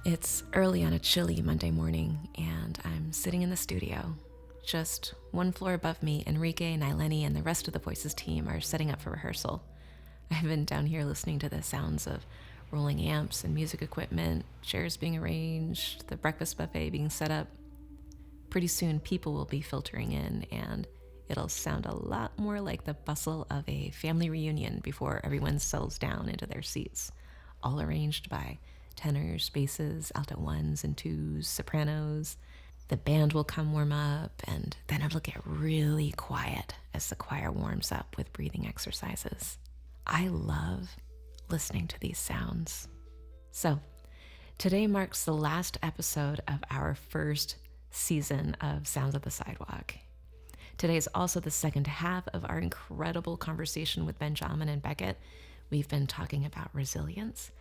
It's early on a chilly Monday morning, and I'm sitting in the studio. Just one floor above me, Enrique, Naylenie, and the rest of the Voices team are setting up for rehearsal. I've been down here listening to the sounds of rolling amps and music equipment, chairs being arranged, the breakfast buffet being set up. Pretty soon, people will be filtering in, and it'll sound a lot more like the bustle of a family reunion before everyone settles down into their seats, all arranged by tenors, basses, alto ones and twos, sopranos. The band will come warm up, and then it'll get really quiet as the choir warms up with breathing exercises. I love listening to these sounds. So, today marks the last episode of our first season of Sounds of the Sidewalk. Today is also the second half of our incredible conversation with Benjamin and Beckett. We've been talking about resilience.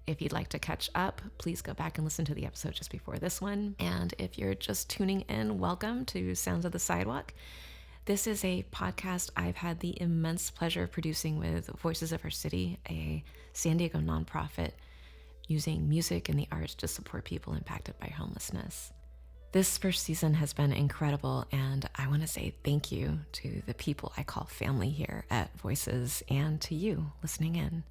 If you'd like to catch up, please go back and listen to the episode just before this one. And if you're just tuning in, welcome to Sounds of the Sidewalk. This is a podcast I've had the immense pleasure of producing with Voices of Our City, a San Diego nonprofit using music and the arts to support people impacted by homelessness. This first season has been incredible, and I want to say thank you to the people I call family here at Voices and to you listening in.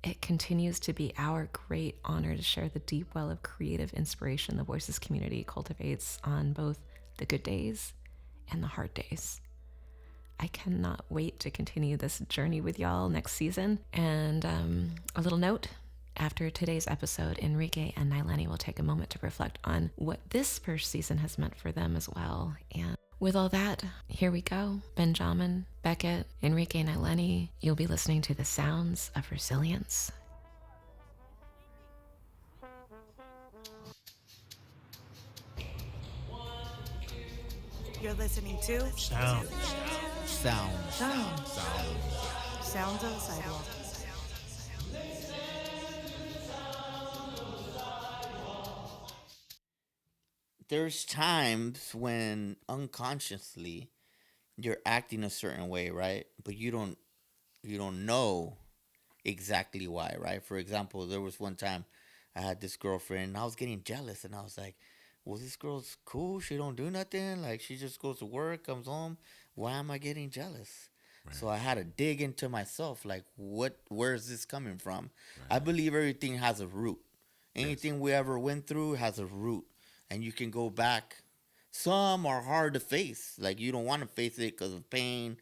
It continues to be our great honor to share the deep well of creative inspiration the Voices community cultivates on both the good days and the hard days. I cannot wait to continue this journey with y'all next season. And a little note, after today's episode, Enrique and Naylenie will take a moment to reflect on what this first season has meant for them as well. And with all that, here we go. Benjamin, Beckett, Enrique, and Naylenie, you'll be listening to the sounds of resilience. You're listening to Sounds of the Sidewalk. There's times when unconsciously you're acting a certain way, right? But you don't know exactly why, right? For example, there was one time I had this girlfriend and I was getting jealous, and I was like, well, this girl's cool. She don't do nothing. Like, she just goes to work, comes home. Why am I getting jealous? Right. So I had to dig into myself, like, where is this coming from? Right. I believe everything has a root. Anything we ever went through has a root. And you can go back. Some are hard to face. Like, you don't want to face it because of pain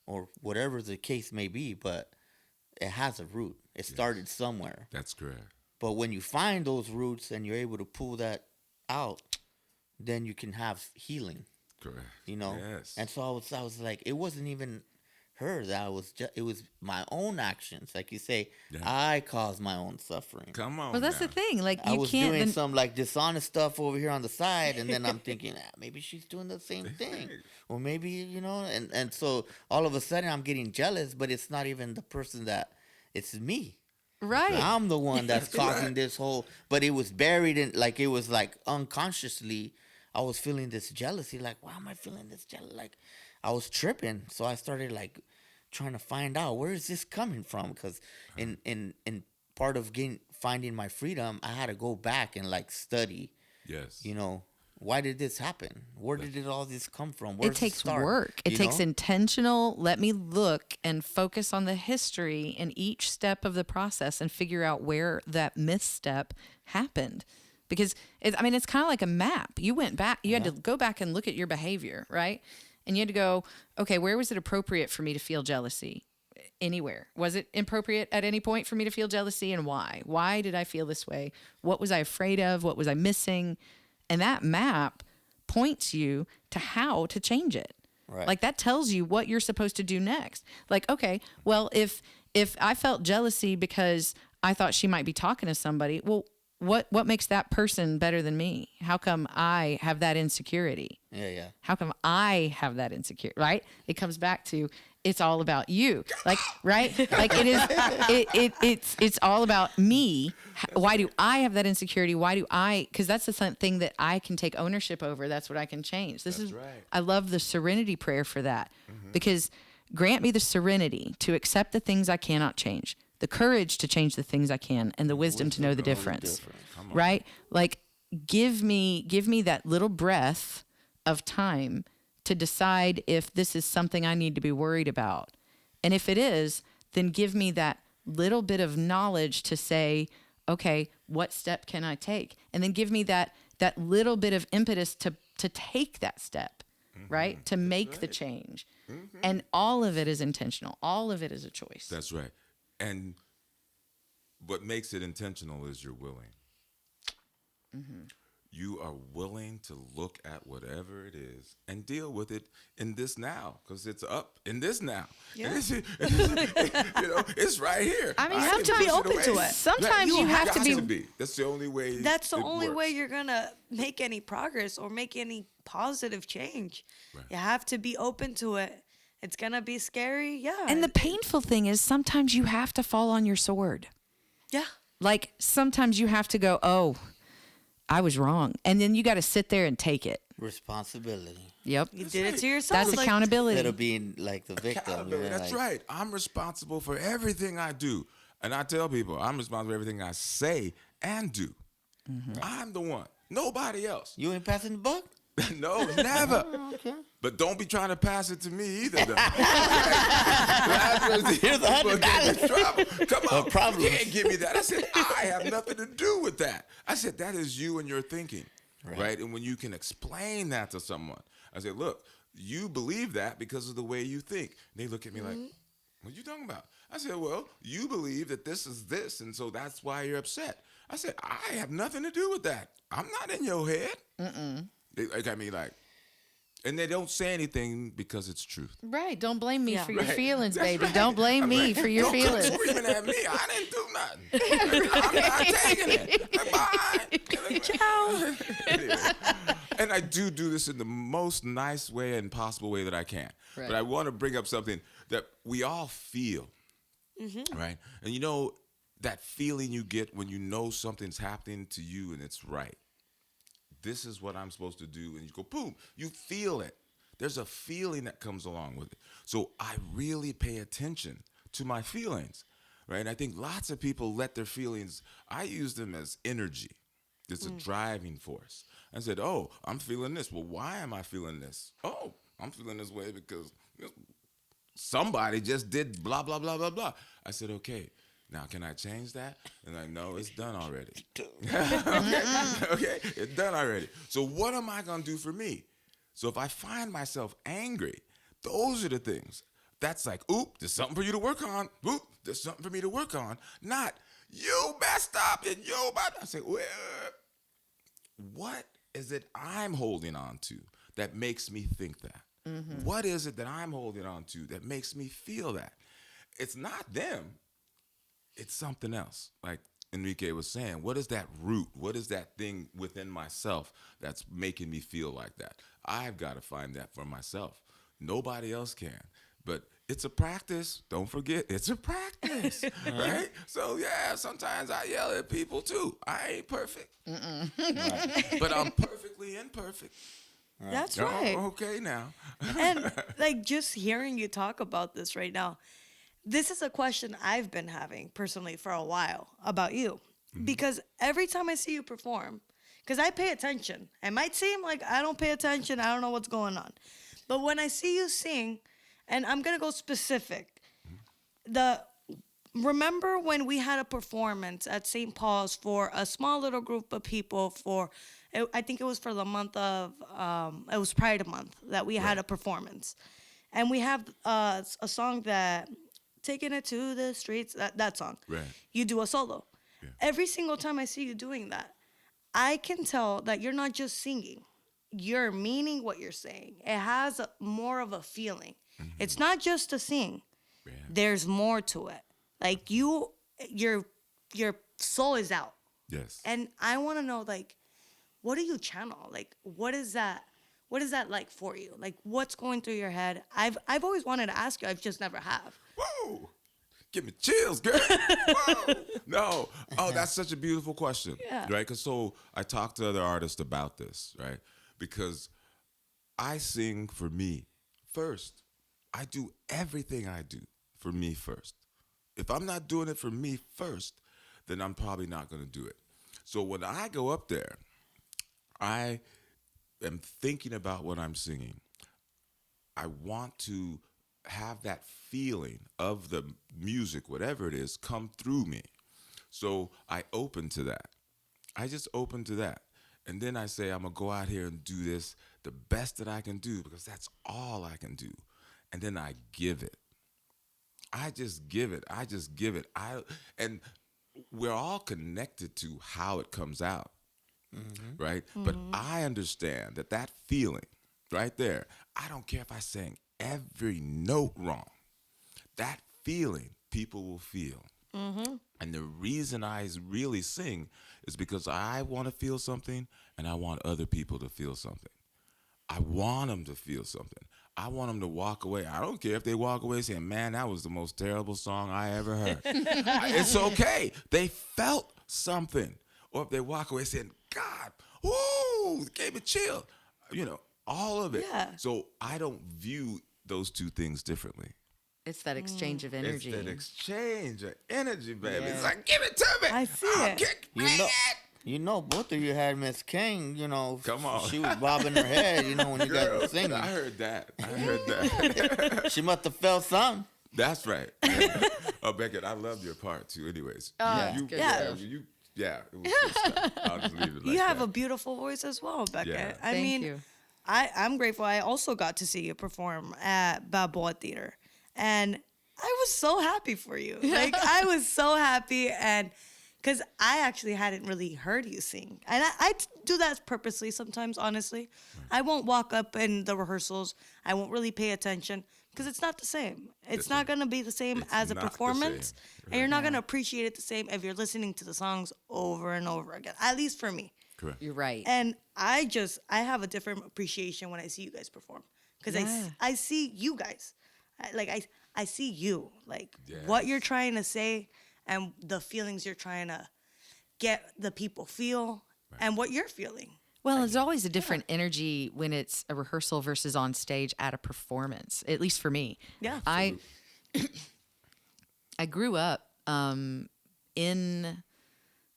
or whatever the case may be. But it has a root. It started somewhere. That's correct. But when you find those roots and you're able to pull that out, then you can have healing. Correct. You know? Yes. And so I was like, it wasn't even her. It was my own actions. Like you say, I caused my own suffering. Come on. Well, that's the thing. Like, I you was can't doing some like dishonest stuff over here on the side, and then I'm thinking, maybe she's doing the same thing, or maybe, you know, and so all of a sudden I'm getting jealous, but it's not even the person it's me. Right. I'm the one that's causing this whole, but it was buried in, like, it was like unconsciously I was feeling this jealousy. Like, why am I feeling this jealousy? Like, I was tripping. So I started like trying to find out, where is this coming from? Because in part of finding my freedom, I had to go back and like study. Yes. You know, why did this happen? Where did all this come from? It takes work. It takes intentional, let me look and focus on the history in each step of the process and figure out where that misstep happened. Because, it's kind of like a map. You went back, you had to go back and look at your behavior, right? And you had to go, okay, where was it appropriate for me to feel jealousy? Anywhere. Was it appropriate at any point for me to feel jealousy, and why? Why did I feel this way? What was I afraid of? What was I missing? And that map points you to how to change it. Right. Like, that tells you what you're supposed to do next. Like, okay, well, if I felt jealousy because I thought she might be talking to somebody, well, what makes that person better than me? How come I have that insecurity? Yeah. How come I have that insecurity, right? It comes back to, it's all about you. Like, right? Like, it's all about me. Why do I have that insecurity? Because that's the thing that I can take ownership over. That's what I can change. That's right. I love the serenity prayer for that, because grant me the serenity to accept the things I cannot change, the courage to change the things I can, and the wisdom to know the difference. Right? Like, give me that little breath of time to decide if this is something I need to be worried about. And if it is, then give me that little bit of knowledge to say, okay, what step can I take? And then give me that little bit of impetus to take that step, right? To make the change. And all of it is intentional. All of it is a choice. That's right. And what makes it intentional is you're willing. You are willing to look at whatever it is and deal with it in this now, because it's up in this now. Yeah. It's right here. I mean, you have to be open to it. Sometimes you have to be. That's the only way. That's the only way works. you're gonna make any progress or make any positive change. Right. You have to be open to it. It's gonna be scary, yeah. And the painful thing is sometimes you have to fall on your sword. yeah. Like, sometimes you have to go, oh, I was wrong. And then you got to sit there and take it. Responsibility. Yep. You did it to yourself. That's like, accountability. Instead of being like the victim. Accountability. That's like, right. I'm responsible for everything I do. And I tell people, I'm responsible for everything I say and do. I'm the one. Nobody else. You ain't passing the buck? No, never. Okay. But don't be trying to pass it to me either. Though. Here's $100. Trouble. Come on, problems. you can't give me that. I said, I have nothing to do with that. I said, that is you and your thinking, right? And when you can explain that to someone, I said, look, you believe that because of the way you think. They look at me like, what are you talking about? I said, well, you believe that this is this, and so that's why you're upset. I said, I have nothing to do with that. I'm not in your head. They look at me like, and they don't say anything because it's truth. Right. Don't blame me Yeah. for your Right. feelings, That's baby. right. Don't blame me for your Don't feelings. come screaming at me. I didn't do nothing. I'm not taking it. Bye. Ciao. And I do this in the most nice way and possible way that I can. Right. But I want to bring up something that we all feel, right? And you know that feeling you get when you know something's happening to you and it's right. This is what I'm supposed to do. And you go, boom, you feel it. There's a feeling that comes along with it. So I really pay attention to my feelings, right? And I think lots of people let their feelings, I use them as energy. It's a driving force. I said, oh, I'm feeling this. Well, why am I feeling this? Oh, I'm feeling this way because somebody just did blah, blah, blah, blah, blah. I said, okay. Now, can I change that? And like, no, it's done already. Okay, it's done already. So what am I going to do for me? So if I find myself angry, those are the things. That's like, oop, there's something for you to work on. Oop, there's something for me to work on. Not, you messed up and you about. I say, well, what is it I'm holding on to that makes me think that? What is it that I'm holding on to that makes me feel that? It's not them. It's something else. Like Enrique was saying, what is that root? What is that thing within myself that's making me feel like that? I've got to find that for myself. Nobody else can. But it's a practice. Don't forget, it's a practice, right? So, yeah, sometimes I yell at people, too. I ain't perfect. But I'm perfectly imperfect. That's right. Oh, okay, now. And like just hearing you talk about this right now, this is a question I've been having personally for a while about you. Because every time I see you perform, because I pay attention, it might seem like I don't pay attention, I don't know what's going on. But when I see you sing, and I'm going to go specific, remember when we had a performance at St. Paul's for a small little group of people I think it was for the month of, it was Pride Month that we had a performance. And we have a song that, Taking It to the Streets, that song. Right. You do a solo. Yeah. Every single time I see you doing that, I can tell that you're not just singing. You're meaning what you're saying. It has more of a feeling. It's not just to sing. Yeah. There's more to it. Like your soul is out. Yes. And I want to know, like, what do you channel? Like, what is that like for you? Like, what's going through your head? I've always wanted to ask you. I've just never have. Whoa. Give me chills, girl. Whoa. No. Oh, that's such a beautiful question. Yeah. Right? Because so I talk to other artists about this, right? Because I sing for me first. I do everything I do for me first. If I'm not doing it for me first, then I'm probably not going to do it. So when I go up there, I am thinking about what I'm singing. I want to have that feeling of the music, whatever it is, come through me. So I open to that. I just open to that. And then I say, I'm going to go out here and do this the best that I can do because that's all I can do. And then I give it. I just give it. I just give it. And we're all connected to how it comes out, right? But I understand that feeling right there, I don't care if I sang every note wrong. That feeling people will feel. And the reason I really sing is because I want to feel something and I want other people to feel something. I want them to feel something. I want them to walk away. I don't care if they walk away saying, man, that was the most terrible song I ever heard. It's okay. They felt something. Or if they walk away saying, God, whoo, it gave me chill. All of it. Yeah. So I don't view those two things differently. It's that exchange of energy. It's that exchange of energy, baby. Yeah. It's like, give it to me. I see I'll it. bring it. Both of you had Miss King, Come on. She was bobbing her head, when you guys were singing. I heard that. She must have felt something. That's right. Oh, Beckett, I loved your part too. Anyways, good Yeah. It was good stuff. I'll just leave it like You have that. a beautiful voice as well, Beckett. Yeah. I Thank mean, you. I'm grateful. I also got to see you perform at Balboa Theater, and I was so happy for you. Like I was so happy, and because I actually hadn't really heard you sing, and I do that purposely sometimes. Honestly, I won't walk up in the rehearsals. I won't really pay attention because it's not the same. It's not gonna be the same It's as a not the performance, same. and you're not gonna appreciate it the same if you're listening to the songs over and over again. At least for me. Correct. You're right. And I have a different appreciation when I see you guys perform because Yeah. I see you guys, I see you like Yes. what you're trying to say and the feelings you're trying to get the people feel and what you're feeling. Well, there's always a different energy when it's a rehearsal versus on stage at a performance, at least for me. Yeah. I grew up in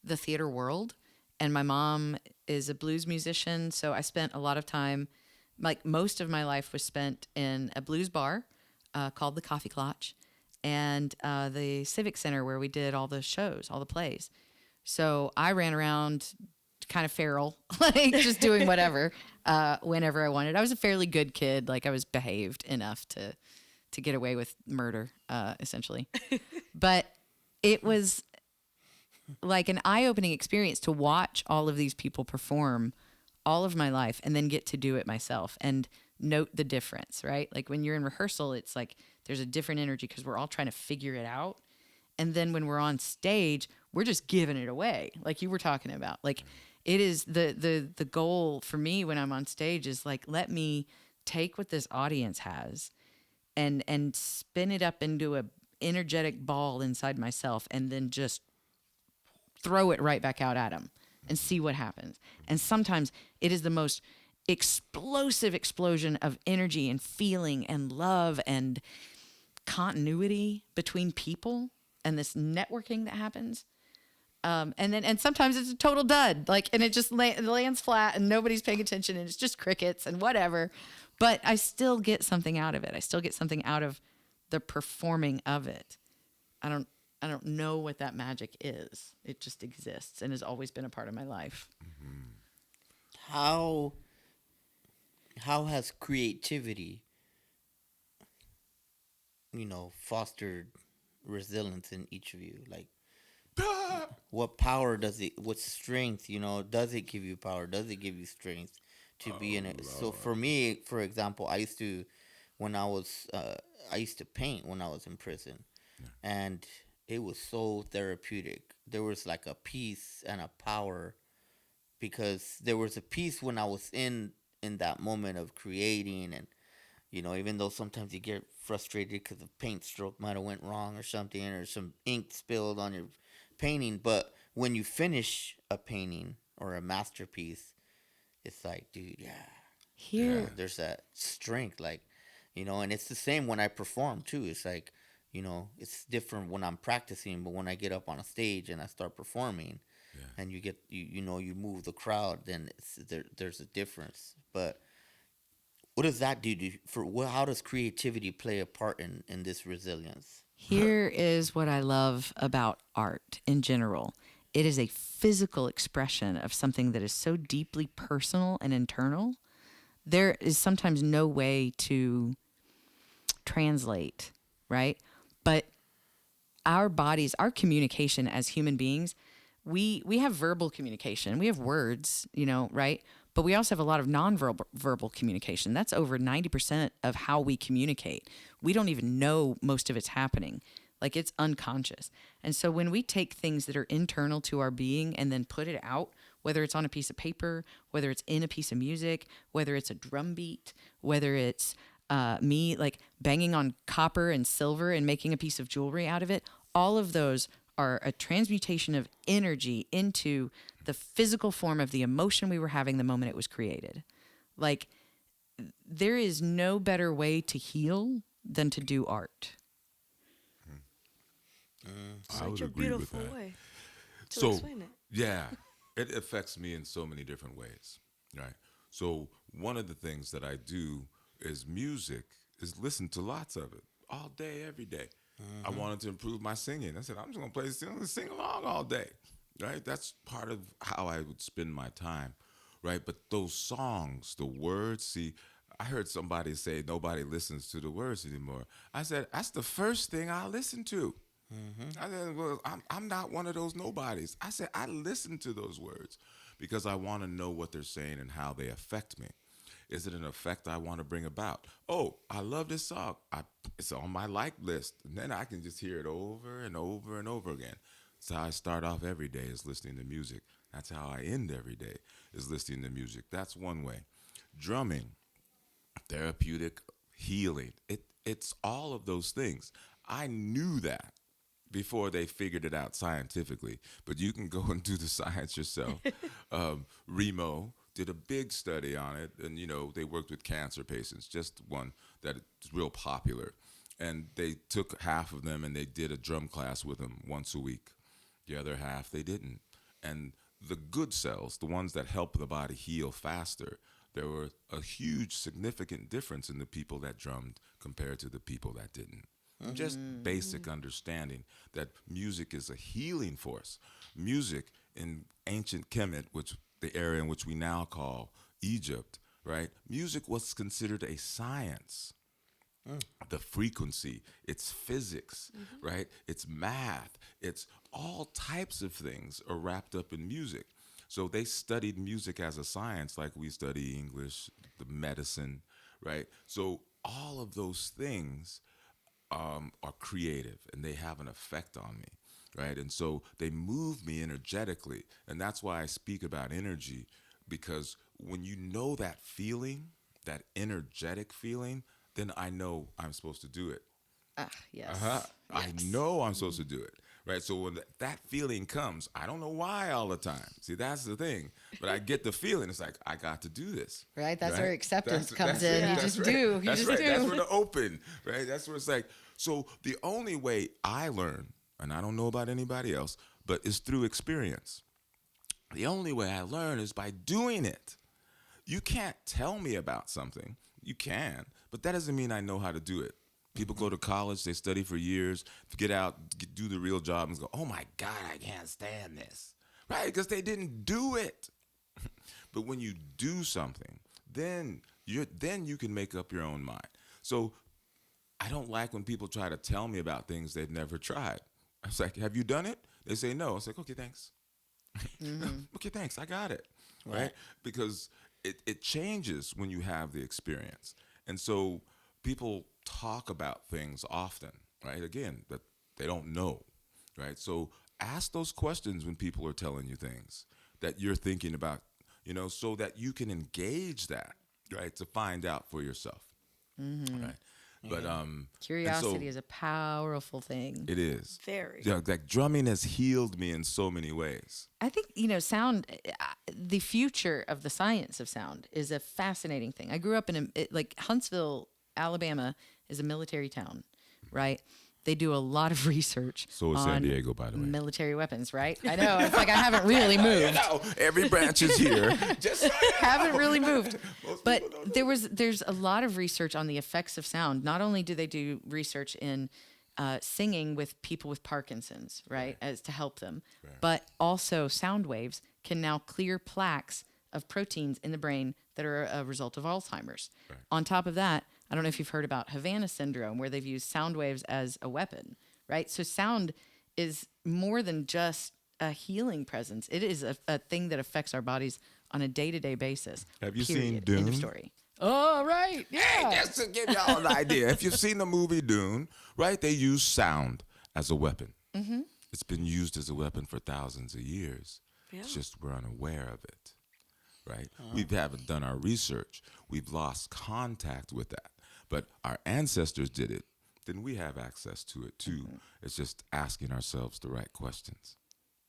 the theater world, and my mom is a blues musician, so I spent a lot of time, like most of my life was spent in a blues bar called the Coffee Clutch and the Civic Center where we did all the shows, all the plays. So I ran around kind of feral, like just doing whatever whenever I wanted. I was a fairly good kid. Like I was behaved enough to get away with murder, essentially. But it was like an eye-opening experience to watch all of these people perform all of my life and then get to do it myself and note the difference, right? Like when you're in rehearsal, it's like there's a different energy because we're all trying to figure it out. And then when we're on stage, we're just giving it away, like you were talking about. Like it is the goal for me when I'm on stage is like, let me take what this audience has and spin it up into a energetic ball inside myself and then just throw it right back out at them and see what happens. And sometimes it is the most explosive explosion of energy and feeling and love and continuity between people and this networking that happens. And sometimes it's a total dud, like, and it just lands flat and nobody's paying attention and it's just crickets and whatever. But I still get something out of it. I still get something out of the performing of it. I don't know what that magic is. It just exists and has always been a part of my life. How has creativity, fostered resilience in each of you? Like, what power what strength, does it give you power? Does it give you strength to be in it? Lord. So for me, for example, I used to paint when I was in prison, and it was so therapeutic. There was like a peace and a power, because there was a peace when I was in that moment of creating, and even though sometimes you get frustrated because the paint stroke might have went wrong or something, or some ink spilled on your painting, but when you finish a painting or a masterpiece, it's like, dude, Here, there's that strength, like, and it's the same when I perform too. It's like You know, it's different when I'm practicing, but when I get up on a stage and I start performing, and you know, you move the crowd, then there's a difference. But what does that do how does creativity play a part in this resilience? Here is what I love about art in general. It is a physical expression of something that is so deeply personal and internal. There is sometimes no way to translate, right? But our bodies, our communication as human beings, we have verbal communication. We have words, you know, right? But we also have a lot of verbal communication. That's over 90% of how we communicate. We don't even know most of it's happening. Like, it's unconscious. And so when we take things that are internal to our being and then put it out, whether it's on a piece of paper, whether it's in a piece of music, whether it's a drum beat, whether it's me like banging on copper and silver and making a piece of jewelry out of it, all of those are a transmutation of energy into the physical form of the emotion we were having the moment it was created. Like, there is no better way to heal than to do art. I would Such a agree with beautiful that. way to So, explain it. yeah, it affects me in so many different ways, right? So, one of the things that I do is music, is listen to lots of it all day, every day. I wanted to improve my singing. I said, I'm just going to sing along all day, right? That's part of how I would spend my time, right? But those songs, the words, see, I heard somebody say nobody listens to the words anymore. I said, that's the first thing I listen to. I said, well, I'm not one of those nobodies. I said, I listen to those words because I want to know what they're saying and how they affect me. Is it an effect I want to bring about? Oh, I love this song. It's on my like list. And then I can just hear it over and over and over again. That's how I start off every day, is listening to music. That's how I end every day, is listening to music. That's one way. Drumming, therapeutic, healing. It's all of those things. I knew that before they figured it out scientifically, but you can go and do the science yourself. Remo did a big study on it, and you know, they worked with cancer patients, just one that is real popular, and they took half of them and they did a drum class with them once a week. The other half they didn't, and the good cells, the ones that help the body heal faster, there were a huge significant difference in the people that drummed compared to the people that didn't. Just basic understanding that music is a healing force. Music in ancient Kemet, which the area in which we now call Egypt, right? Music was considered a science. The frequency, it's physics, right? It's math, it's all types of things are wrapped up in music. So they studied music as a science, like we study English, the medicine, right? So all of those things are creative and they have an effect on me, right? And so they move me energetically. And that's why I speak about energy, because when you know that feeling, that energetic feeling, then I know I'm supposed to do it. Yes. I know I'm supposed to do it, right? So when that feeling comes, I don't know why all the time. See, that's the thing. But I get the feeling. It's like, I got to do this. Right? That's right? where acceptance comes that's in. it. You That's just right. do. You That's just right. do. That's where the open, right? That's where it's like, so the only way I learn, and I don't know about anybody else, but it's through experience. The only way I learn is by doing it. You can't tell me about something. You can, but that doesn't mean I know how to do it. People go to college, they study for years, get out, do the real job, and go, oh my God, I can't stand this. Right? Because they didn't do it. But when you do something, then you can make up your own mind. So I don't like when people try to tell me about things they've never tried. I was like, have you done it? They say no. I was like, okay, thanks. Okay, thanks. I got it. Right? Because it changes when you have the experience. And so people talk about things often, right? Again, that they don't know, right? So ask those questions when people are telling you things that you're thinking about, you know, so that you can engage that, right? To find out for yourself, right? But Curiosity is a powerful thing. it is Very. Yeah, like drumming has healed me in so many ways. I think, sound, the future of the science of sound is a fascinating thing. I grew up like Huntsville, Alabama is a military town, right? They do a lot of research So is on San Diego, by the way. military weapons, right? I know. It's like I haven't really moved. Every branch is here. Just Haven't really moved. But there's a lot of research on the effects of sound. Not only do they do research in singing with people with Parkinson's, right, as to help them, but also sound waves can now clear plaques of proteins in the brain that are a result of Alzheimer's. Right. On top of that, I don't know if you've heard about Havana syndrome, where they've used sound waves as a weapon, right? So sound is more than just a healing presence. It is a thing that affects our bodies on a day-to-day basis. Have you period. seen Dune? End of story. Oh, right. Yeah. Hey, just to give y'all an idea, if you've seen the movie Dune, right, they use sound as a weapon. Mm-hmm. It's been used as a weapon for thousands of years. Yeah. It's just we're unaware of it, right? We haven't done our research. We've lost contact with that. But our ancestors did it. Then we have access to it, too. Mm-hmm. It's just asking ourselves the right questions.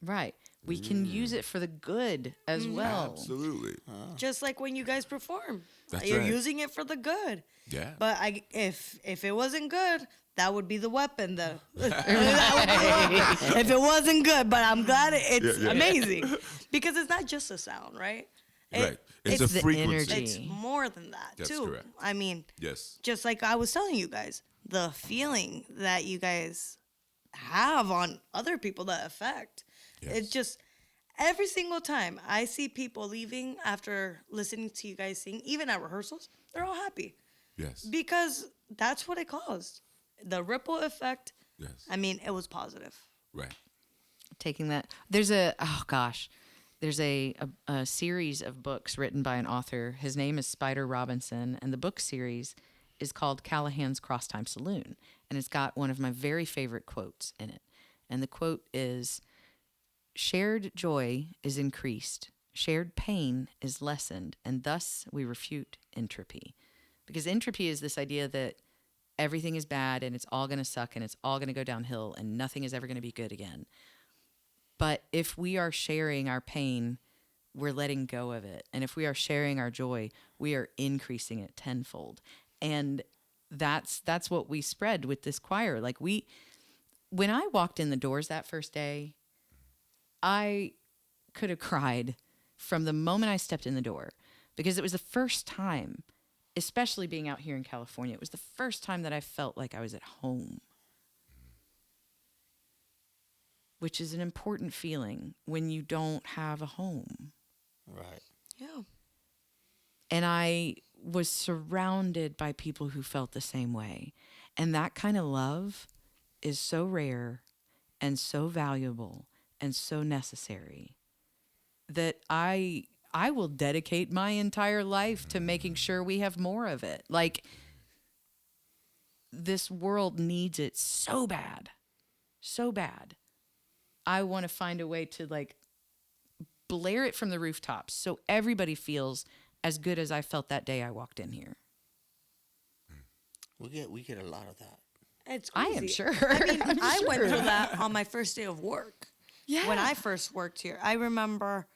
Right. We can use it for the good as well. Absolutely. Just like when you guys perform. That's You're right. using it for the good. Yeah. But if it wasn't good, that would be the weapon, though. If it wasn't good, but I'm glad it's amazing. Because it's not just a sound, right? Right. It's a the frequency. energy. It's more than that, That's too. correct. I mean, Yes. just like I was telling you guys, the feeling that you guys have on other people that affect. Yes. It's just every single time I see people leaving after listening to you guys sing, even at rehearsals, they're all happy. Yes. Because that's what it caused. The ripple effect. Yes. I mean, it was positive. Right. Taking that. There's a series of books written by an author. His name is Spider Robinson, and the book series is called Callahan's Crosstime Saloon, and it's got one of my very favorite quotes in it. And the quote is, "Shared joy is increased, shared pain is lessened, and thus we refute entropy." Because entropy is this idea that everything is bad and it's all going to suck and it's all going to go downhill and nothing is ever going to be good again. But if we are sharing our pain, we're letting go of it. And if we are sharing our joy, we are increasing it tenfold. And that's what we spread with this choir. Like when I walked in the doors that first day, I could have cried from the moment I stepped in the door, because it was the first time, especially being out here in California, it was the first time that I felt like I was at home. Which is an important feeling when you don't have a home. Right. Yeah. And I was surrounded by people who felt the same way. And that kind of love is so rare and so valuable and so necessary that I will dedicate my entire life to making sure we have more of it. Like, this world needs it so bad. So bad. I want to find a way to like blare it from the rooftops so everybody feels as good as I felt that day I walked in here. We get a lot of that. It's I crazy. am sure. I mean, I'm I went sure. through that on my first day of work. Yeah. When I first worked here, I remember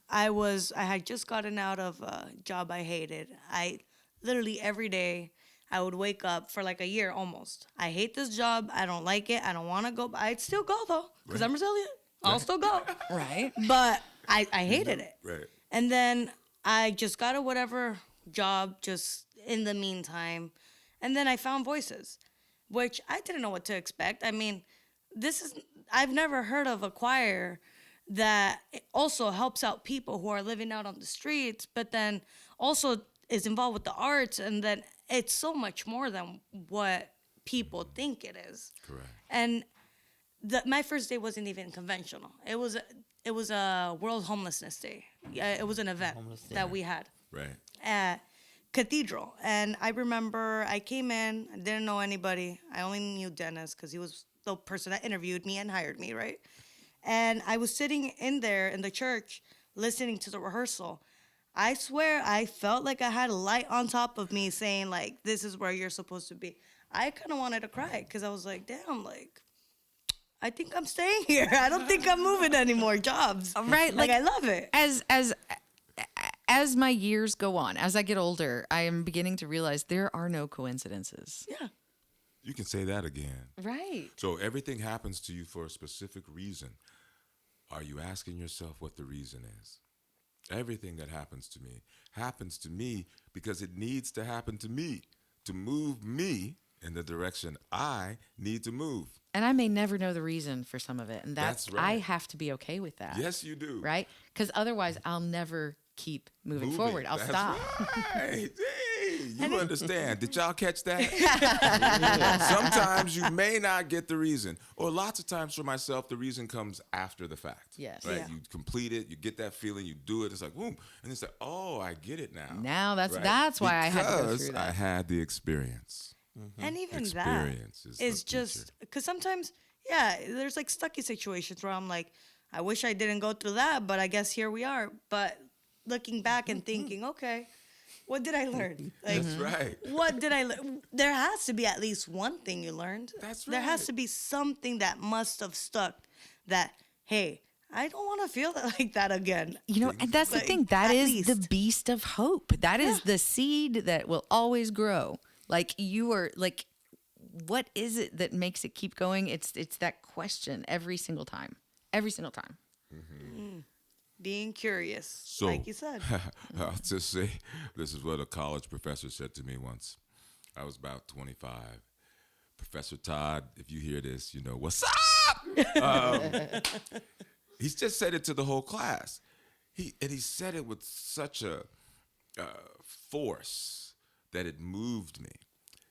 I had just gotten out of a job I hated. I literally every day I would wake up for like a year almost. I hate this job. I don't like it. I don't want to go. I'd still go though, because I'm resilient. I'll still go. Right. But I hated it. Right. And then I just got a whatever job just in the meantime. And then I found Voices, which I didn't know what to expect. I mean, I've never heard of a choir that also helps out people who are living out on the streets, but then also is involved with the arts. And then it's so much more than what people think it is. Correct. And my first day wasn't even conventional. It was a World Homelessness Day. Yeah, it was an event that we had Right. at Cathedral. And I remember I came in, I didn't know anybody. I only knew Dennis because he was the person that interviewed me and hired me, right? And I was sitting in there in the church listening to the rehearsal. I swear I felt like I had a light on top of me saying, like, this is where you're supposed to be. I kind of wanted to cry because I was like, damn, like, I think I'm staying here. I don't think I'm moving any more jobs. Right. Like I love it. As my years go on, as I get older, I am beginning to realize there are no coincidences. Yeah. You can say that again. Right. So everything happens to you for a specific reason. Are you asking yourself what the reason is? Everything that happens to me because it needs to happen to me to move me in the direction I need to move. And I may never know the reason for some of it. And That's right. I have to be okay with that. Yes, you do. Right? Because otherwise I'll never keep moving forward. I'll That's stop. Right. Hey, you understand. Did y'all catch that? Sometimes you may not get the reason. Or lots of times for myself, the reason comes after the fact. Yes. Right? Yeah. You complete it, you get that feeling, you do it. It's like, boom. And it's like, oh, I get it now. Now that's Right? why I had to go Because through I that. had the experience. And even Experience that is the is just because sometimes, yeah, there's like stucky situations where I'm like, I wish I didn't go through that, but I guess here we are. But looking back and thinking, okay, what did I learn? Like, That's right. what did I learn? There has to be at least one thing you learned. That's There has right. to be something that must have stuck that, hey, I don't want to feel that like that again. You know, and that's the Like, thing. That at is the least. beast of hope. That is the seed that will always grow. Like you are like, what is it that makes it keep going? It's that question every single time. Every single time. Being curious, So, like you said. I'll just say, this is what a college professor said to me once. I was about 25. Professor Todd, if you hear this, you know, what's up? He just said it to the whole class. He said it with such a force that it moved me.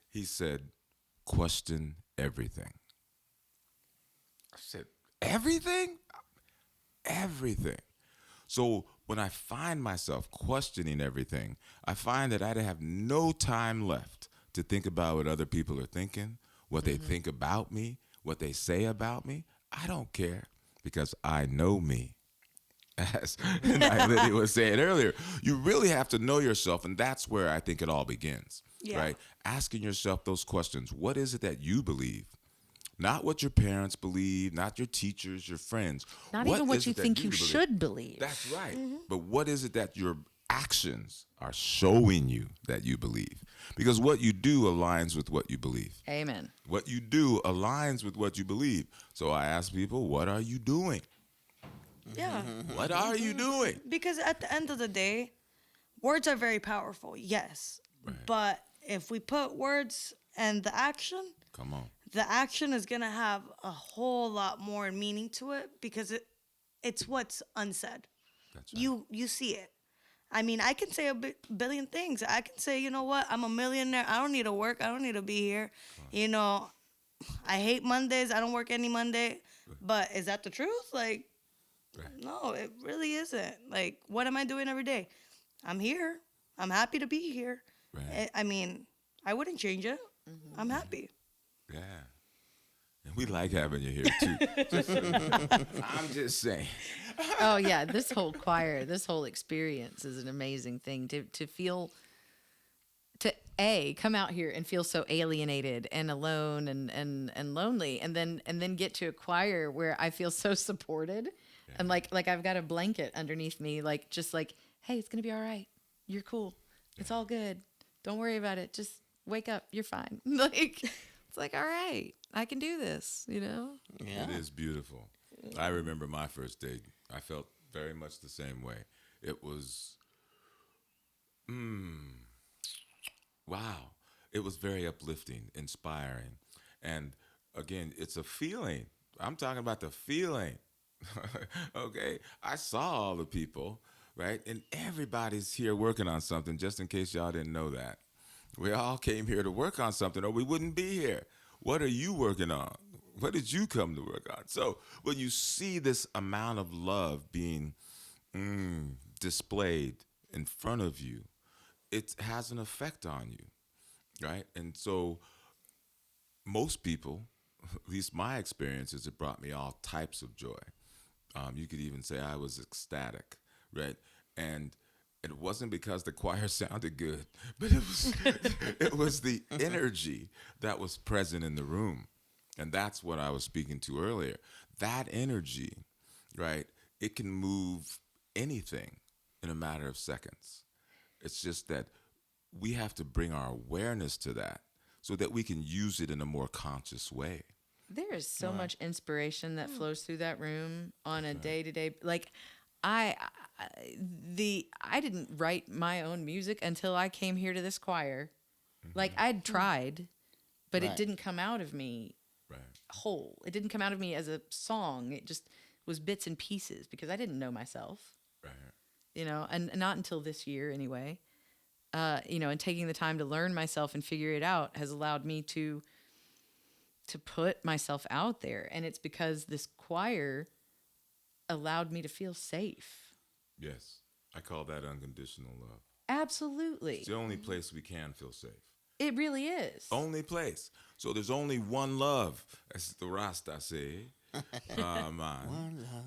He said, question everything. I said, everything? Everything. So when I find myself questioning everything, I find that I have no time left to think about what other people are thinking, what they think about me, what they say about me. I don't care because I know me. As Naylenie was saying earlier, you really have to know yourself, and that's where I think it all begins, Yeah. right? Asking yourself those questions. What is it that you believe? Not what your parents believe, not your teachers, your friends. Not What even what is you it that think you believe? should believe. That's right. But what is it that your actions are showing you that you believe? Because what you do aligns with what you believe. Amen. What you do aligns with what you believe. So I ask people, what are you doing? Yeah. What are you doing? Because at the end of the day, words are very powerful, yes. Right. But if we put words and the action, Come on. the action is gonna have a whole lot more meaning to it because it's what's unsaid. That's right. You see it. I mean, I can say a billion things. I can say, you know what? I'm a millionaire. I don't need to work. I don't need to be here. You know, I hate Mondays. I don't work any Monday. But is that the truth? Like, Right. no, it really isn't. Like, what am I doing every day? I'm here. I'm happy to be here. Right. I mean, I wouldn't change it. I'm happy. Yeah. And we like having you here too. I'm just saying. Oh yeah, this whole choir, this whole experience is an amazing thing to feel, to come out here and feel so alienated and alone and lonely, and then get to a choir where I feel so supported, and like I've got a blanket underneath me, like just like, hey, it's gonna be all right, you're cool, it's all good, don't worry about it, just wake up, you're fine. Like it's like, all right, I can do this, you know. Yeah. It is beautiful. I remember my first day. I felt very much the same way. It was, wow. It was very uplifting, inspiring. And again, it's a feeling. I'm talking about the feeling. Okay? I saw all the people, right? And everybody's here working on something, just in case y'all didn't know that. We all came here to work on something or we wouldn't be here. What are you working on? What did you come to work on? So when you see this amount of love being displayed in front of you, it has an effect on you, right? And so most people, at least my experiences, it brought me all types of joy. You could even say I was ecstatic, right? And it wasn't because the choir sounded good, but it was the energy that was present in the room. And that's what I was speaking to earlier. That energy, right, it can move anything in a matter of seconds. It's just that we have to bring our awareness to that so that we can use it in a more conscious way. There is so much inspiration that flows through that room on a day-to-day. Like, I didn't write my own music until I came here to this choir. Like, I'd tried, but it didn't come out of me whole. It didn't come out of me as a song. It just was bits and pieces because I didn't know myself. Right. You know, and not until this year anyway. You know, and taking the time to learn myself and figure it out has allowed me to put myself out there. And it's because this choir allowed me to feel safe. Yes. I call that unconditional love. Absolutely. It's the only place we can feel safe. It really is. Only place. So there's only one love, as the Rasta say.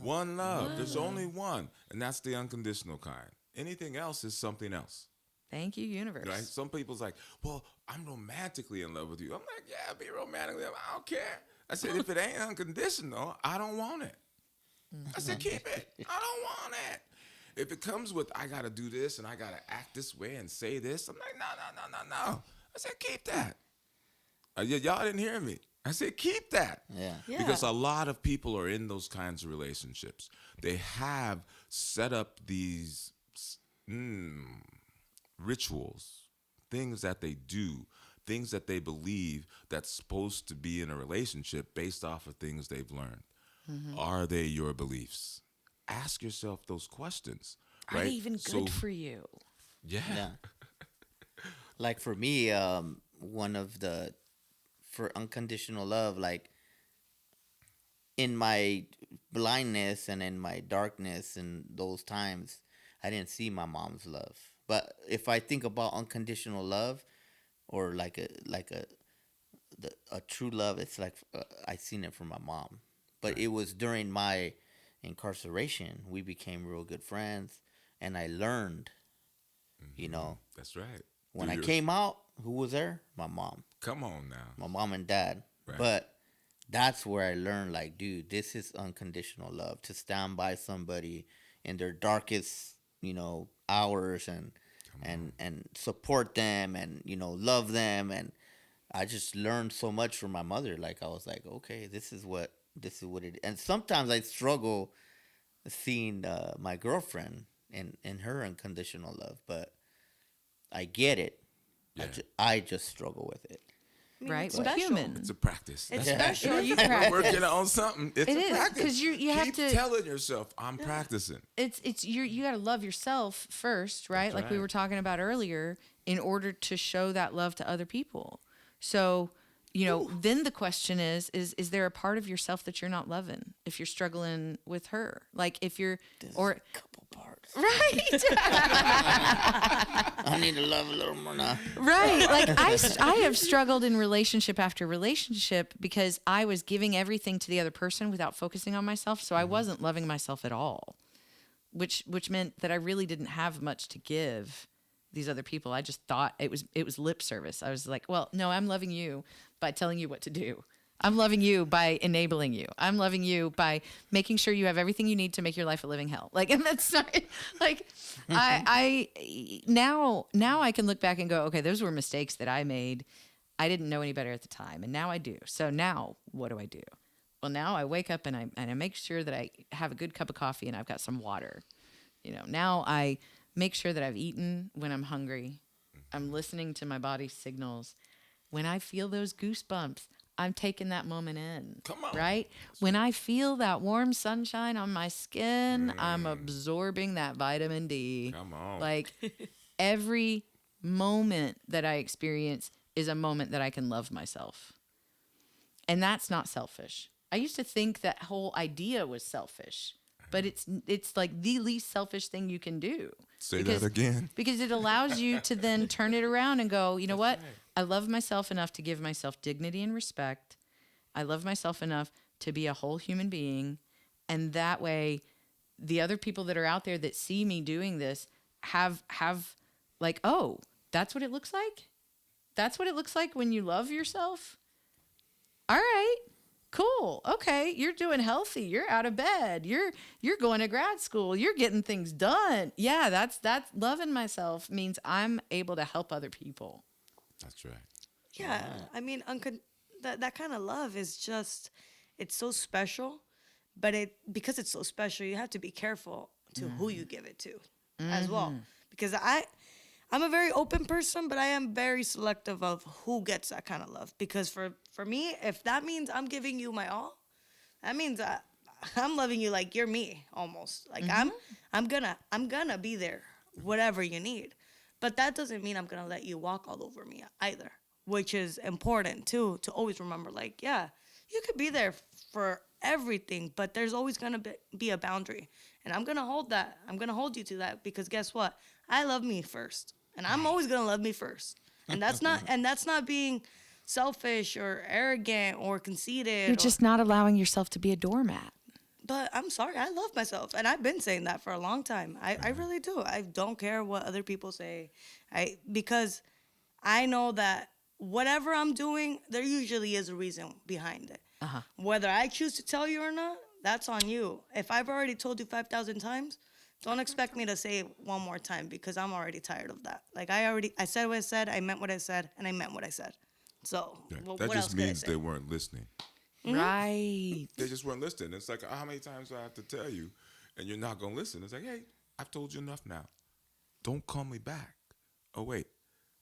One love. There's only one. And that's the unconditional kind. Anything else is something else. Thank you, universe. Right? Some people's like, well, I'm romantically in love with you. I'm like, yeah, be romantically. I don't care. I said, if it ain't unconditional, I don't want it. I said, keep it. I don't want it. If it comes with, I got to do this and I got to act this way and say this, I'm like, no. I said, keep that. Y'all didn't hear me. I said, keep that. Yeah. Because a lot of people are in those kinds of relationships. They have set up these rituals, things that they do, things that they believe that's supposed to be in a relationship based off of things they've learned. Mm-hmm. Are they your beliefs? Ask yourself those questions. Are right? they even good for you? Yeah. Like for me, for unconditional love, like in my blindness and in my darkness and those times, I didn't see my mom's love. But if I think about unconditional love, or like a true love, it's like I seen it from my mom. But it was during my incarceration we became real good friends, and I learned. You know. That's right. When I came out, who was there? My mom. Come on now. My mom and dad. Right. But that's where I learned, like, dude, this is unconditional love. To stand by somebody in their darkest, hours and support them and, love them. And I just learned so much from my mother. Like, I was like, okay, this is what it is. And sometimes I struggle seeing my girlfriend in her unconditional love, but I get it. Yeah. I just struggle with it. Right? It's We're special. human. It's a practice. It's That's special. You We're practice. working on something. It's It a is, practice. 'cause you have Keep to- telling yourself, I'm practicing. You got to love yourself first, right? That's Like we right. were talking about earlier, in order to show that love to other people. So, then the question is there a part of yourself that you're not loving if you're struggling with her? Like if you're A couple parts. right. I need to love a little more now. Right. Like I have struggled in relationship after relationship because I was giving everything to the other person without focusing on myself. So I wasn't loving myself at all, which meant that I really didn't have much to give these other people. I just thought it was lip service. I was like, well, no, I'm loving you by telling you what to do. I'm loving you by enabling you. I'm loving you by making sure you have everything you need to make your life a living hell. Like, and that's not like, I now I can look back and go, okay, those were mistakes that I made. I didn't know any better at the time. And now I do. So now what do I do? Well, now I wake up and I make sure that I have a good cup of coffee and I've got some water. Now I make sure that I've eaten when I'm hungry. I'm listening to my body's signals. When I feel those goosebumps, I'm taking that moment in. Come on. Right? When I feel that warm sunshine on my skin, I'm absorbing that vitamin D. Come on. Like every moment that I experience is a moment that I can love myself. And that's not selfish. I used to think that whole idea was selfish, but it's like the least selfish thing you can do. Say that again. Because it allows you to then turn it around and go, you know what? Right. I love myself enough to give myself dignity and respect. I love myself enough to be a whole human being. And that way, the other people that are out there that see me doing this have like, oh, that's what it looks like? That's what it looks like when you love yourself? All right. Cool. Okay, you're doing healthy. You're out of bed. You're going to grad school. You're getting things done. Yeah, that's loving myself means I'm able to help other people. That's right. Yeah, I mean, that kind of love is just, it's so special, but because it's so special, you have to be careful to who you give it to as well. Because I'm a very open person, but I am very selective of who gets that kind of love. Because for me, if that means I'm giving you my all, that means I'm loving you like you're me almost. Like I'm gonna be there, whatever you need. But that doesn't mean I'm gonna let you walk all over me either, which is important too to always remember. Like, yeah, you could be there for everything, but there's always gonna be a boundary, and I'm gonna hold that. I'm gonna hold you to that because guess what? I love me first, and I'm always gonna love me first, and that's not being selfish or arrogant or conceited. You're just not allowing yourself to be a doormat. But I'm sorry, I love myself, and I've been saying that for a long time. I really do. I don't care what other people say, because I know that whatever I'm doing, there usually is a reason behind it. Whether I choose to tell you or not, that's on you. If I've already told you 5,000 times, don't expect me to say it one more time because I'm already tired of that. Like I said what I said, I meant what I said, and I meant what I said. So Yeah. what That else just could I means say? they weren't listening. Right. They just weren't listening. It's like, how many times do I have to tell you, and you're not gonna listen? It's like, hey, I've told you enough now. Don't call me back. Oh wait,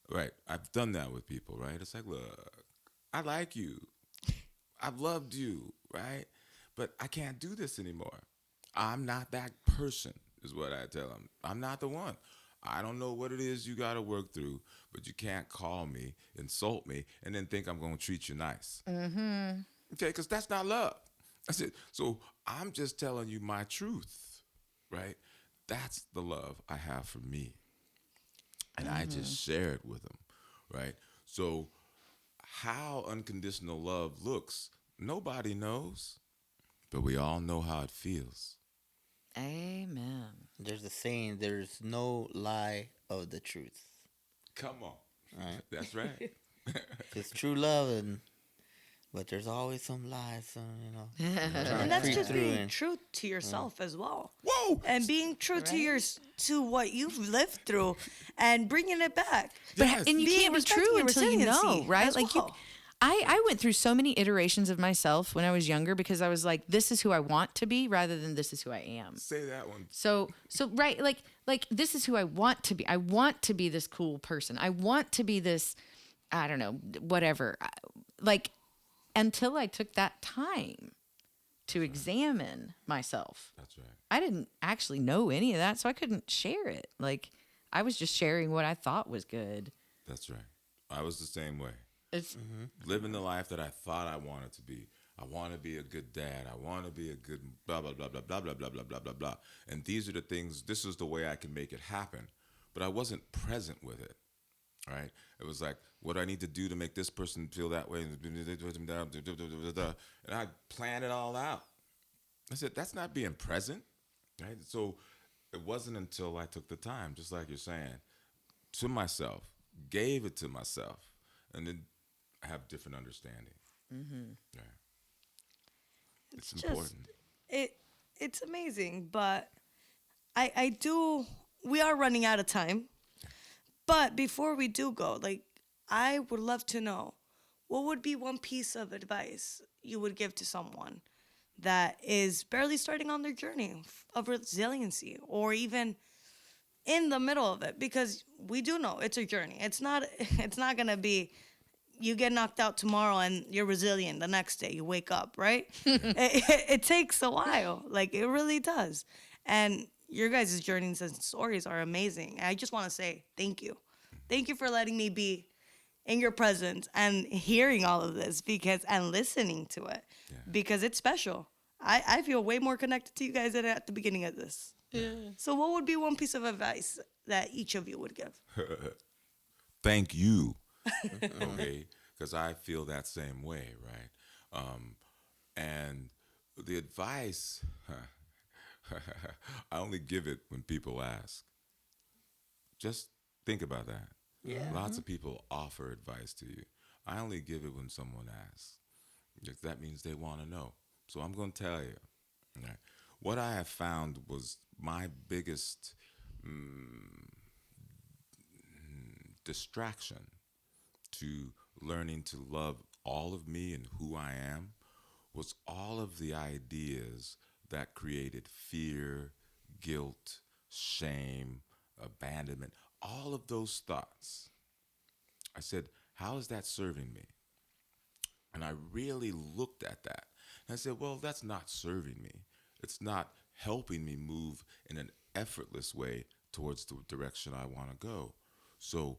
right? I've done that with people, right? It's like, look, I like you, I've loved you, right? But I can't do this anymore. I'm not that person, is what I tell them. I'm not the one. I don't know what it is you got to work through, but you can't call me, insult me, and then think I'm going to treat you nice. Okay, because that's not love. That's it. So I'm just telling you my truth, right? That's the love I have for me. And I just share it with them, right? So how unconditional love looks, nobody knows, but we all know how it feels. Amen. There's a saying, there's no lie of the truth. Come on. Right. That's right. It's true love, but there's always some lies, trying And to that's creep just through being and true to yourself as well. Whoa! And being true to what you've lived through and bringing it back. But Yes. and you Being can't be respecting true your until you know, resiliency right? as Like well. I went through so many iterations of myself when I was younger because I was like, this is who I want to be rather than this is who I am. Say that one. So right, like this is who I want to be. I want to be this cool person. I want to be this, I don't know, whatever. Like until I took that time to examine myself. That's right. I didn't actually know any of that, so I couldn't share it. Like I was just sharing what I thought was good. That's right. I was the same way. It's Living the life that I thought I wanted to be. I want to be a good dad. I want to be a good blah, blah, blah, blah, blah, blah, blah, blah, blah, blah, blah. And these are the things, this is the way I can make it happen. But I wasn't present with it, right? It was like, what do I need to do to make this person feel that way? And I planned it all out. I said, that's not being present, right? So it wasn't until I took the time, just like you're saying, to myself, gave it to myself, and then have different understanding. Yeah. It's just important. it's amazing, but I do. We are running out of time, but before we do go, like I would love to know what would be one piece of advice you would give to someone that is barely starting on their journey of resiliency, or even in the middle of it, because we do know it's a journey. It's not gonna be you get knocked out tomorrow and you're resilient the next day you wake up, right? It takes a while, like it really does. And your guys' journeys and stories are amazing. And I just want to say thank you for letting me be in your presence and hearing all of this and listening to it, because it's special. I feel way more connected to you guys than at the beginning of this. So what would be one piece of advice that each of you would give? Thank you. Okay, because I feel that same way, right? And the advice, I only give it when people ask. Just think about that. Lots of people offer advice to you. I only give it when someone asks. Because that means they want to know. So I'm going to tell you. Right? What I have found was my biggest distraction to learning to love all of me and who I am was all of the ideas that created fear, guilt, shame, abandonment, all of those thoughts. I said, how is that serving me? And I really looked at that. And I said, well, that's not serving me. It's not helping me move in an effortless way towards the direction I want to go. So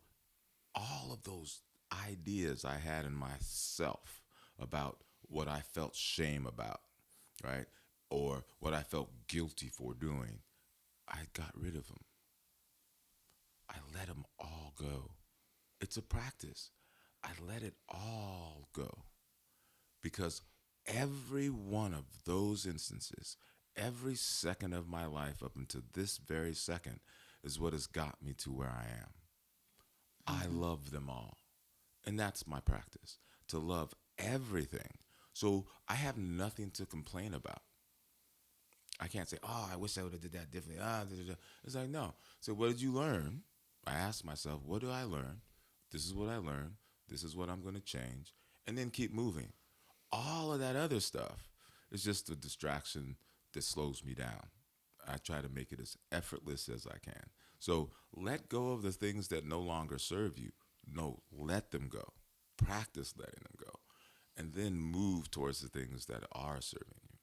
all of those ideas I had in myself about what I felt shame about, right? Or what I felt guilty for doing, I got rid of them. I let them all go. It's a practice. I let it all go. Because every one of those instances, every second of my life up until this very second is what has got me to where I am. I love them all. And that's my practice, to love everything. So I have nothing to complain about. I can't say, oh, I wish I would have did that differently. It's like, no. So what did you learn? I asked myself, what do I learn? This is what I learned. This is what I'm going to change. And then keep moving. All of that other stuff is just a distraction that slows me down. I try to make it as effortless as I can. So let go of the things that no longer serve you. No, let them go. Practice letting them go. And then move towards the things that are serving you.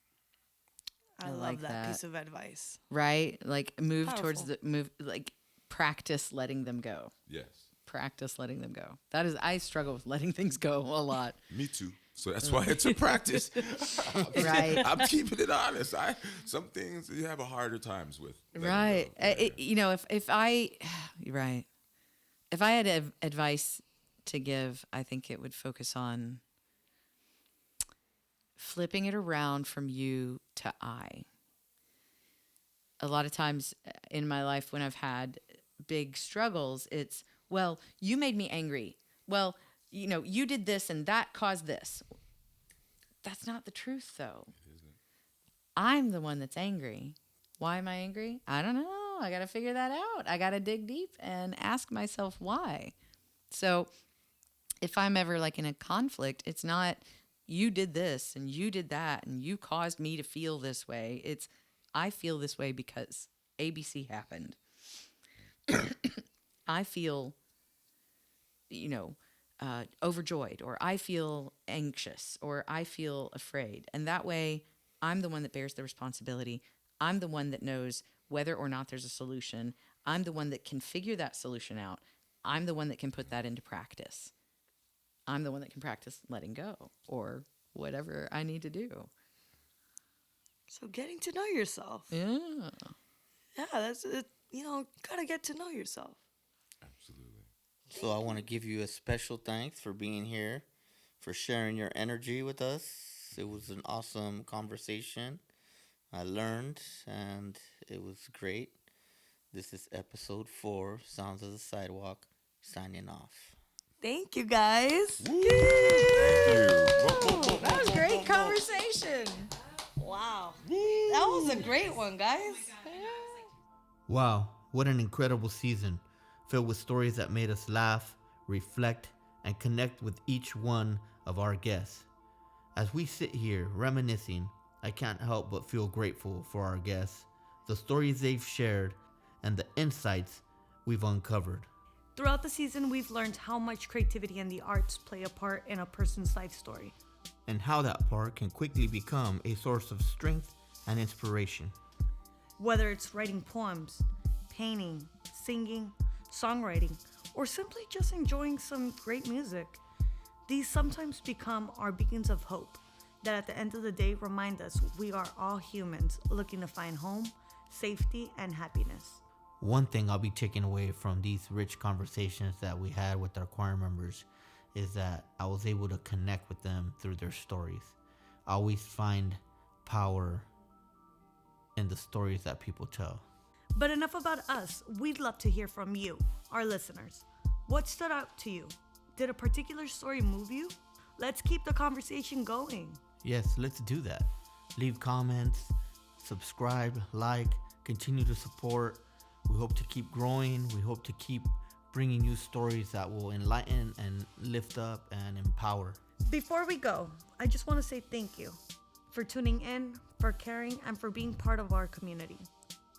I love like that that. piece of advice. Right? Like Powerful. like practice letting them go. Yes. Practice letting them go. I struggle with letting things go a lot. Me too. So that's why it's a practice. Right. I'm keeping it honest. Some things you have a harder times with. Right. If I had advice to give, I think it would focus on flipping it around from you to I. A lot of times in my life when I've had big struggles, it's, well, you made me angry. Well, you did this and that caused this. That's not the truth, though. I'm the one that's angry. Why am I angry? I don't know. I got to figure that out. I got to dig deep and ask myself why. So if I'm ever like in a conflict, it's not you did this and you did that and you caused me to feel this way. It's I feel this way because ABC happened. I feel, overjoyed, or I feel anxious, or I feel afraid. And that way, I'm the one that bears the responsibility. I'm the one that knows whether or not there's a solution. I'm the one that can figure that solution out. I'm the one that can put that into practice. I'm the one that can practice letting go or whatever I need to do. So getting to know yourself. Yeah. Yeah, that's it. Gotta get to know yourself. Absolutely. So I want to give you a special thanks for being here, for sharing your energy with us. It was an awesome conversation. I learned, and it was great. This is episode 4, Sounds of the Sidewalk, signing off. Thank you, guys. Thank you. That was great conversation. Wow. That was a great one, guys. Wow, what an incredible season, filled with stories that made us laugh, reflect, and connect with each one of our guests. As we sit here reminiscing, I can't help but feel grateful for our guests, the stories they've shared, and the insights we've uncovered. Throughout the season, we've learned how much creativity and the arts play a part in a person's life story. And how that part can quickly become a source of strength and inspiration. Whether it's writing poems, painting, singing, songwriting, or simply just enjoying some great music, these sometimes become our beacons of hope that at the end of the day remind us we are all humans looking to find home, safety, and happiness. One thing I'll be taking away from these rich conversations that we had with our choir members is that I was able to connect with them through their stories. I always find power in the stories that people tell. But enough about us. We'd love to hear from you, our listeners. What stood out to you? Did a particular story move you? Let's keep the conversation going. Yes, let's do that. Leave comments, subscribe, like, continue to support. We hope to keep growing. We hope to keep bringing you stories that will enlighten and lift up and empower. Before we go, I just want to say thank you for tuning in, for caring, and for being part of our community.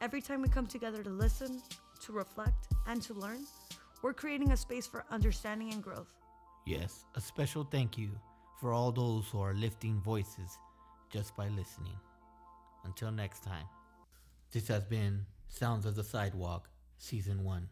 Every time we come together to listen, to reflect, and to learn, we're creating a space for understanding and growth. Yes, a special thank you for all those who are lifting voices just by listening. Until next time, this has been Sounds of the Sidewalk, Season 1.